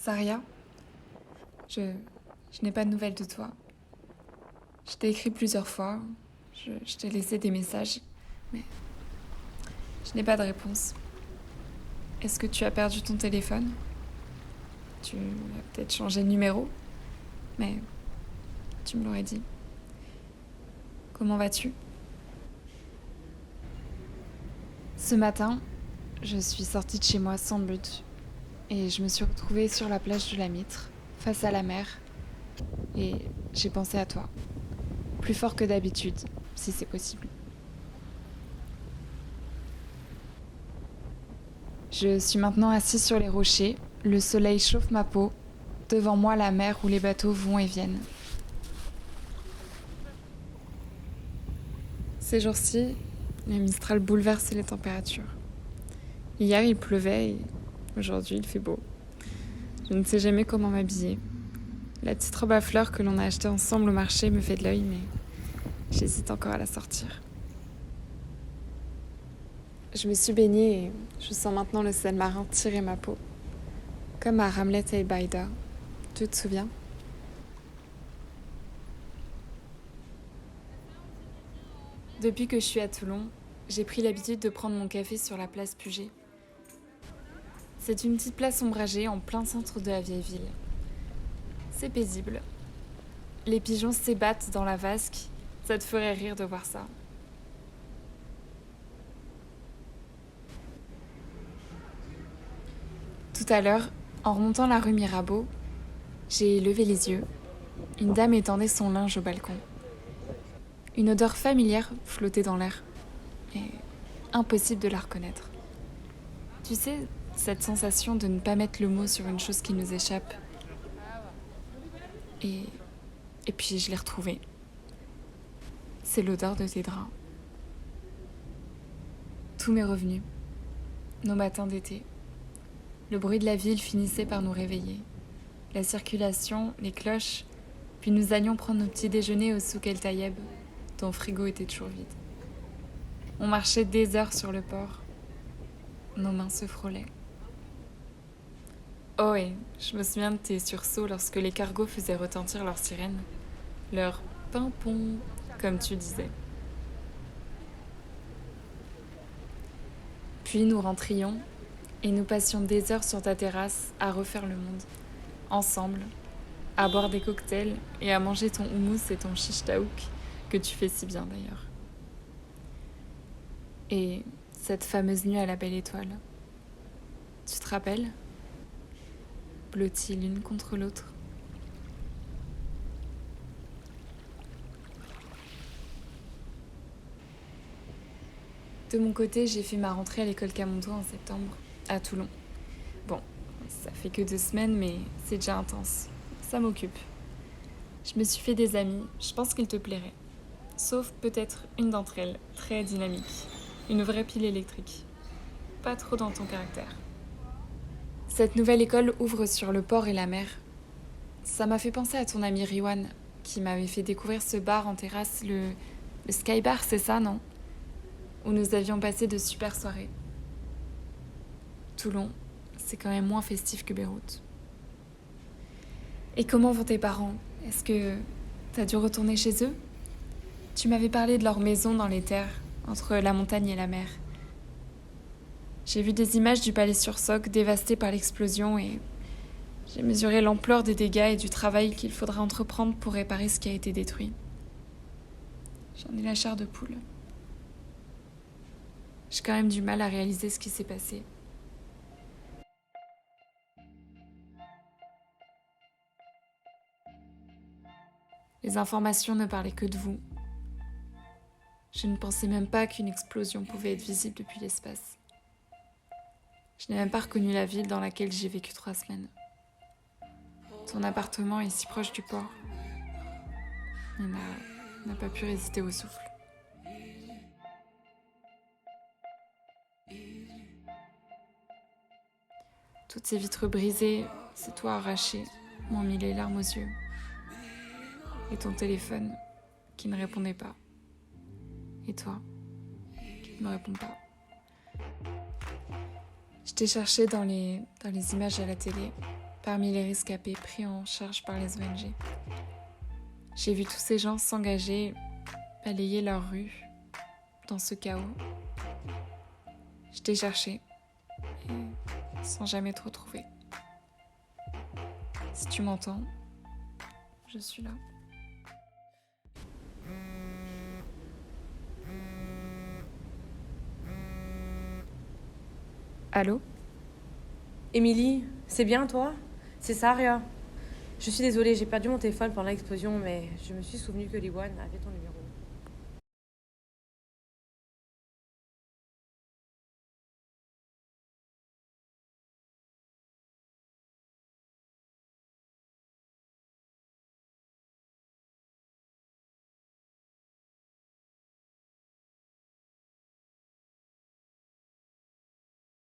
Saria, je n'ai pas de nouvelles de toi. Je t'ai écrit plusieurs fois, je t'ai laissé des messages, mais je n'ai pas de réponse. Est-ce que tu as perdu ton téléphone? Tu as peut-être changé de numéro, mais tu me l'aurais dit. Comment vas-tu? Ce matin, je suis sortie de chez moi sans but et je me suis retrouvée sur la plage de la Mitre, face à la mer, et j'ai pensé à toi. Plus fort que d'habitude, si c'est possible. Je suis maintenant assise sur les rochers, le soleil chauffe ma peau, devant moi la mer où les bateaux vont et viennent. Ces jours-ci, le Mistral bouleverse les températures. Hier il pleuvait et aujourd'hui il fait beau. Je ne sais jamais comment m'habiller. La petite robe à fleurs que l'on a achetée ensemble au marché me fait de l'œil, mais j'hésite encore à la sortir. Je me suis baignée et je sens maintenant le sel marin tirer ma peau. Comme à Hamlet et Baïda. Tu te souviens? Depuis que je suis à Toulon, j'ai pris l'habitude de prendre mon café sur la place Puget. C'est une petite place ombragée en plein centre de la vieille ville. C'est paisible. Les pigeons s'ébattent dans la vasque, ça te ferait rire de voir ça. Tout à l'heure, en remontant la rue Mirabeau, j'ai levé les yeux. Une dame étendait son linge au balcon. Une odeur familière flottait dans l'air. Et impossible de la reconnaître. Tu sais, cette sensation de ne pas mettre le mot sur une chose qui nous échappe. Et puis je l'ai retrouvée. C'est l'odeur de tes draps. Tout m'est revenu. Nos matins d'été. Le bruit de la ville finissait par nous réveiller. La circulation, les cloches, puis nous allions prendre nos petits déjeuners au souk El Tayeb, dont le frigo était toujours vide. On marchait des heures sur le port. Nos mains se frôlaient. Oh et je me souviens de tes sursauts lorsque les cargos faisaient retentir leurs sirènes. Leur pimpon, comme tu disais. Puis nous rentrions et nous passions des heures sur ta terrasse à refaire le monde, ensemble, à boire des cocktails et à manger ton houmous et ton shish taouk, que tu fais si bien d'ailleurs. Et cette fameuse nuit à la belle étoile. Tu te rappelles? Blottis l'une contre l'autre. De mon côté, j'ai fait ma rentrée à l'école Camondo en septembre, à Toulon. Bon, ça fait que 2 semaines, mais c'est déjà intense. Ça m'occupe. Je me suis fait des amis, je pense qu'ils te plairaient. Sauf peut-être une d'entre elles, très dynamique. Une vraie pile électrique. Pas trop dans ton caractère. Cette nouvelle école ouvre sur le port et la mer. Ça m'a fait penser à ton ami Riwan, qui m'avait fait découvrir ce bar en terrasse, le Sky Bar, c'est ça, non? Où nous avions passé de super soirées. Toulon, c'est quand même moins festif que Beyrouth. Et comment vont tes parents? Est-ce que t'as dû retourner chez eux? Tu m'avais parlé de leur maison dans les terres, entre la montagne et la mer. J'ai vu des images du palais sur Soc dévasté par l'explosion et j'ai mesuré l'ampleur des dégâts et du travail qu'il faudra entreprendre pour réparer ce qui a été détruit. J'en ai la chair de poule. J'ai quand même du mal à réaliser ce qui s'est passé. Les informations ne parlaient que de vous. Je ne pensais même pas qu'une explosion pouvait être visible depuis l'espace. Je n'ai même pas reconnu la ville dans laquelle j'ai vécu 3 semaines. Ton appartement est si proche du port. On n'a pas pu résister au souffle. Toutes ces vitres brisées, ces toits arrachés, m'ont mis les larmes aux yeux. Et ton téléphone, qui ne répondait pas. Et toi, qui ne me réponds pas. Je t'ai cherché dans les images à la télé, parmi les rescapés pris en charge par les ONG. J'ai vu tous ces gens s'engager, balayer leur rue, dans ce chaos. Je t'ai cherché, et sans jamais trop trouver. Si tu m'entends, je suis là. Allô? Émilie, c'est bien toi? C'est Saria. Je suis désolée, j'ai perdu mon téléphone pendant l'explosion, mais je me suis souvenu que Liwan avait ton numéro.